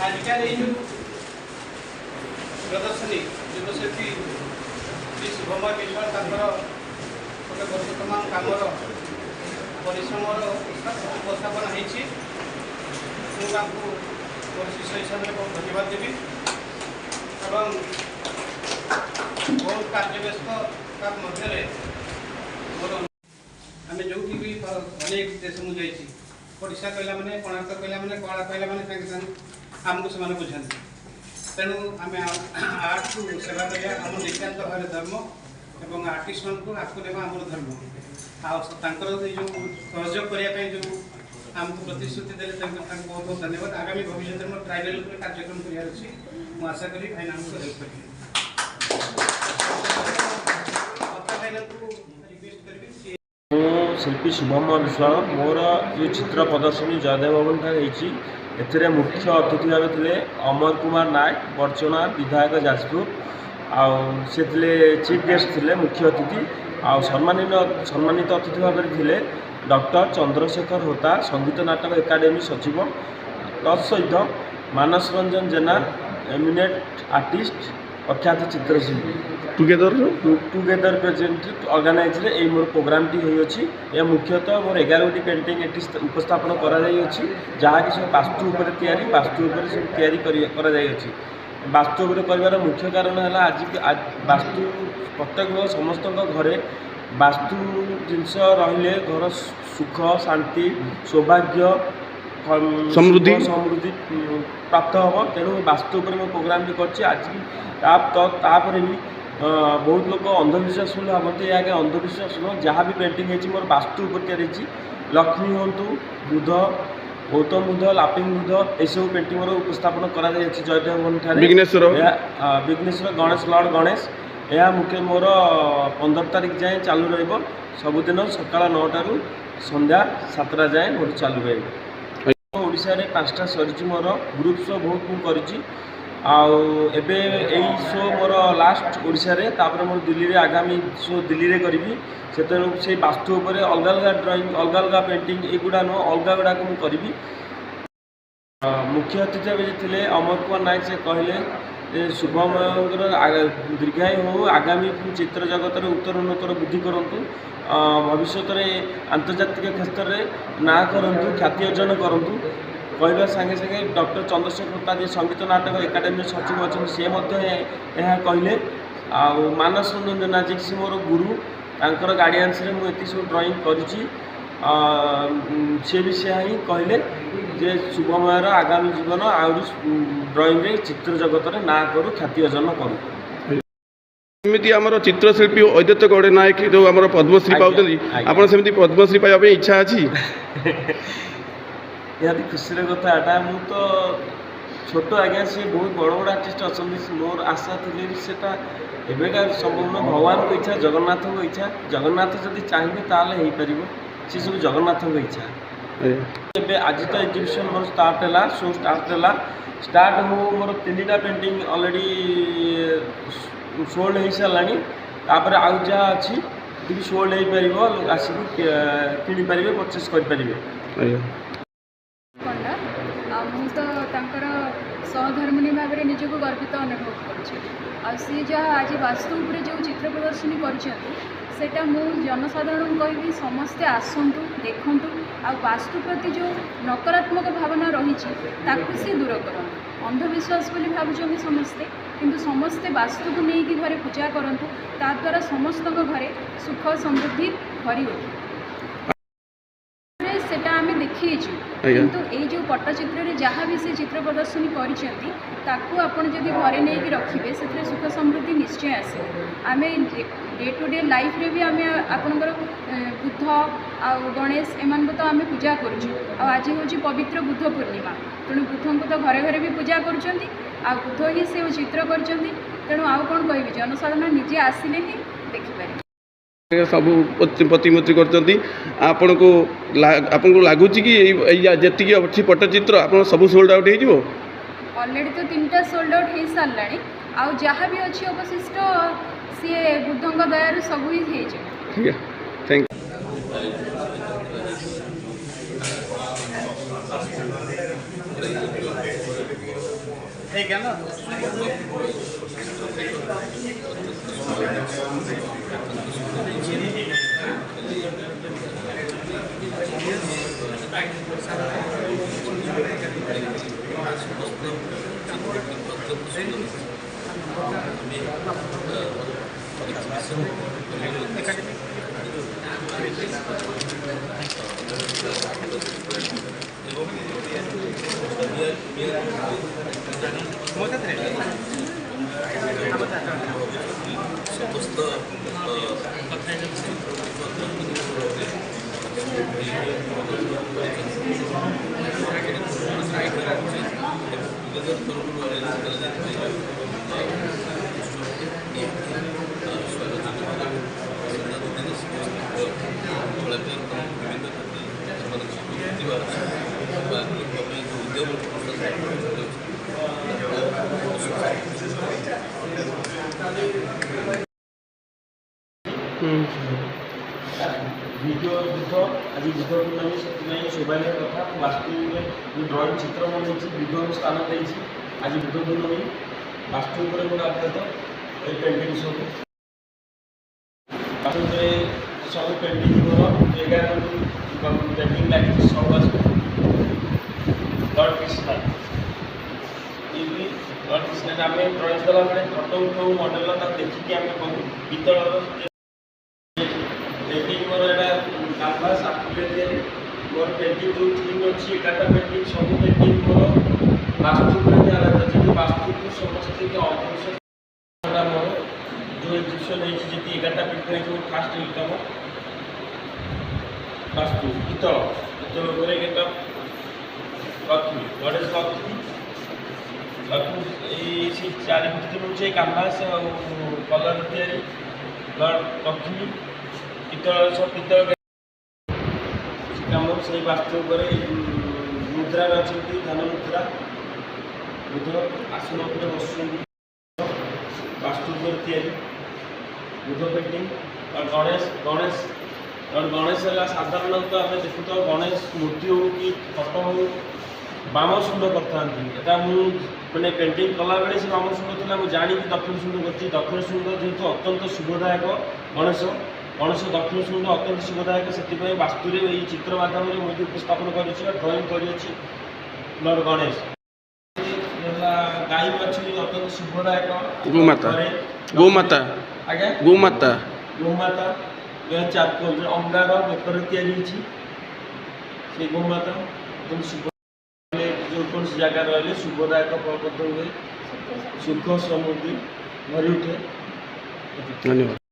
आजकल ये जो प्रदर्शनी युवशिल्पी श्री शुभमय विश्वास गोटे वर्तमान कमर परिश्रम उपस्थापन होती मोर शिष्य हिसाब से बहुत धन्यवाद देवी एवं बहुत कार्य व्यस्त मध्य मोर आम जो भी अनेक देश मुझे ओडिशा कहला मैंने कोणार्क कहला मैंने कला कहला मैंने सागे सागे आमको से बुझाते तेणु आम आर्ट को सेवा करिया आम नितांत भाव धर्म एवं आर्टिस्ट मान को आगे ने आम धर्म आर जो सहयोग करने जो आमको प्रतिश्रुति देते बहुत बहुत धन्यवाद। आगामी भविष्य में ट्राइबल कार्यक्रम करार अच्छी मुझे आशा करी भाईना को हेल्प करें शिल्पी शुभमय विश्वास मोर जो चित्र प्रदर्शनी जयदेव भवन ठार होती मुख्य अतिथि भाव थे अमर कुमार नायक बरचना विधायक जाजपुर से चीफ गेस्ट थे मुख्य अतिथि सम्मानित अतिथि भाव थे डॉक्टर चंद्रशेखर होता संगीत नाटक एकाडेमी सचिव तत्सहित मानस रंजन जेना एमिनेट आर्टिस्ट प्रख्यात चित्रशिल्पी टुगेदर प्रेजेंट ऑर्गेनाइज रे मोर प्रोग्राम टी होई अछि या मुख्यतः मोर 11 गोटी पेंटिंग एटी उपस्थापन करा जाई अछि जहा कि सब वास्तु ऊपर तैयारी वास्तु ऊपर सब तैयारी करा जाई अछि वास्तु ऊपर करबार मुख्य कारण है आज वास्तु प्रत्येक समस्त घरे वास्तु जिनस रहिले घर सुख शांति सौभाग्य समृद्धि प्राप्त हम तेणु वास्तु मो प्रोग्राम भी कर भी बहुत लोग अंधविश्वास भावती आगे अंधविश्वास नुह जहाँ भी पेंटिंग है मोर वास्तु तैयारी लक्ष्मी हूँ बुध गौतम बुध लापिंग बुध यू पेंटिंग मोर उपस्थापन कर जयदेव भवन विघ्नेश्वर गणेश लॉर्ड गणेश यह मुख्य मोर 15 तारीख जाए चालू रबुदिन सकाल 9टा संध्या 7टा जाए मोर चालू रोशा 5टा सरी मोर ग्रुप शो बहुत मुझे आबे यही शो मोर लास्ट ओडिशा रे तापर मोर दिल्ली रे आगामी शो दिल्ली रे करी से वास्तु अलग अलग ड्राइंग अलग अलग पेंटिंग एगुड़ा नुह अलग गुड़ा को करी मुख्य अतिथि थे अमर कुमार नायक से कहले शुभमय दीर्घायु हो आगामी चित्र जगत में उत्तरोत्तर वृद्धि करूँ भविष्य में आंतर्जातिक क्षेत्र में ना करूँ ख्याति अर्जन करूँ कहवा सागे सागे डॉक्टर चंद्रशेखर होता जी संगीत नाटक एकाडेमी सचिव अच्छे सी कहले मानस रंजन जेना जी सी मोर गुरु तांकर गाइडेंस रे मुझे सब ड्राइंग करी सी भी से ही कहले जे शुभमयर आगामी जीवन आहरी ड्राइंग रे चित्र जगत में ना करूँ ख्याति अर्जन करूँ एमती आम चित्रशिल्पी अद्वैत गौड़े नायक जो आम पद्मश्री पाँच आप पद्मश्री पाइबा इच्छा अच्छी यह खुशी कथा एटा मु तो छोट आज्ञा सी बहुत बड़ बड़ आर्टिस्ट अच्छा मोर आशा थी सेटा एवेका संभव न भगवान को इच्छा जगन्नाथ को इच्छा जगन्नाथ जब चाहिए ताले हो पार सी सब जगन्नाथ को इच्छा एबे आज तो एग्जिबिशन मोर स्टार्ट है शो स्टार्ट हो मोर 3टा पेंटिंग ऑलरेडी सोल्ड हो सारानी तापर आउ जहाँ अच्छी सोल्ड हो पार आसिक किपर परचेस करें सहधर्मिणी भाव में निजक गर्वित अनुभव करी जहाँ आज वास्तु जो चित्र प्रदर्शनी करटा मु जनसाधारण कहि समस्ते आसतु देखूँ आ वास्तु प्रति जो नकारात्मक भावना रही से दूर कर अंधविश्वास बोली भावुँ समस्ते किंतु समस्ते वास्तु को लेकिन घरे पूजा करूँ ताद्वारा समस्त घरे सुख समृद्धि भरी उठे सेटा आम देखीचु किंतु ये जो पट्टचित्र जहाँ भी से चित्र प्रदर्शनी करपण जदि घरे नहीं रखिए से सुख समृद्धि निश्चय आसे आम डे टू डे लाइफ रे भी आम आपणकर बुद्ध आ गणेश एम तो आम पूजा करुँ आज हूँ पवित्र बुद्ध पूर्णिमा तेणु बुद्ध को तो घरे घरे भी पूजा करुँच बुद्ध ही से चित्र कर तेणु आउ कौन कह जनसाधारण निजे आसिले ही देखिपारे सब प्रतिमूर्ति कर आपन को लगुच कि जी अच्छी पट्टचित्र आप सब सोल्ड आउट हो ऑलरेडी तो 3टा सोल्ड आउट हो सारा आउ जहाँ भी अच्छी अवशिष्ट सी बुद्धों दयार सब ही हो ठीक है थैंक ठीक है ना ଭିଡ଼ିଓ ବୁଦ୍ଧ ଆଜି ବୁଦ୍ଧ ପୂର୍ଣ୍ଣମୀ ସେଥିପାଇଁ ସୌଭାଗ୍ୟ କଥା ବାସ୍ତବରେ ଯେଉଁ ଡ୍ରଇଂ ଚିତ୍ର ବନେଇଛି ବୁଦ୍ଧଙ୍କୁ ସ୍ଥାନ ଦେଇଛି ଆଜି ବୁଦ୍ଧ ପୂର୍ଣ୍ଣମୀ ବାସ୍ତୁ ଉପରେ ମୋର ଆଧାରିତ এই ପେଣ୍ଟିଂ ସବୁ ବାସ୍ତବରେ ସବୁ ପେଣ୍ଟିଂ ମୋର 11ଟି ପେଣ୍ଟିଂ ଲାଗିଛି ସବୁ ଆସେ ଲର୍ଡ଼ କ୍ରିଷ୍ଣା ଇଏ ବି ଲର୍ଡ଼ କ୍ରିଷ୍ଣା ଆମେ ଡ୍ରଇଂ କଲାବେଳେ ଫଟୋ ଉଠାଉ ମଡ଼େଲ ତାକୁ ଦେଖିକି ଆମେ କରୁ ପିତ୍ତଳର पेंटिंग मोर एटा कैनवास आकृति तैयारी मोर पेंटिंग जो थीम अच्छी एकाटा पेंटिंग सब पेंटिंग मोर वास्तु पर आधारित जेति वास्तु को समस्त के अंश मोर जो एग्जीबिशन है जेति एकाटा पेंटिंग जो फास्ट इनकम वास्तु पितल पितल पर एटा लक्ष्मी गणेश लक्ष्मी ये चार मूर्ति होचे कैनवास और कलर तैयारी लक्ष्मी पितल सब पितल कम से वास्तु मुद्रा अच्छी धन मुद्रा बुध आसन पर बस वास्तु बुध पेंटिंग और गणेश गणेश और गणेश है साधारणतः आम देखु तो गणेश मूर्ति हो कि फटो हो बामसुंड करता मैंने पेंटिंग कला बेले से बामसुंड था मुझे जाणी दक्षिण शुंड कर दक्षिण शुंड जेहेतु अत्यंत शुभदायक गणेश गणेश दक्षिण शुंड अत्यंत शुभदायक से वास्तु ये चित्र मध्यम मुझे उपस्थापन कर ड्रॉइंग कर लॉर्ड गणेश गाई बाछी अत्यंत शुभदायक गोमाता गोमाता आज्ञा गोमाता गोमाता चार अंगार बेकर से गोमाता एकदम शुभ जो कौन जगह रही शुभदायक प्रबद्ध हुए सुख समृद्धि भरी उठे धन्यवाद।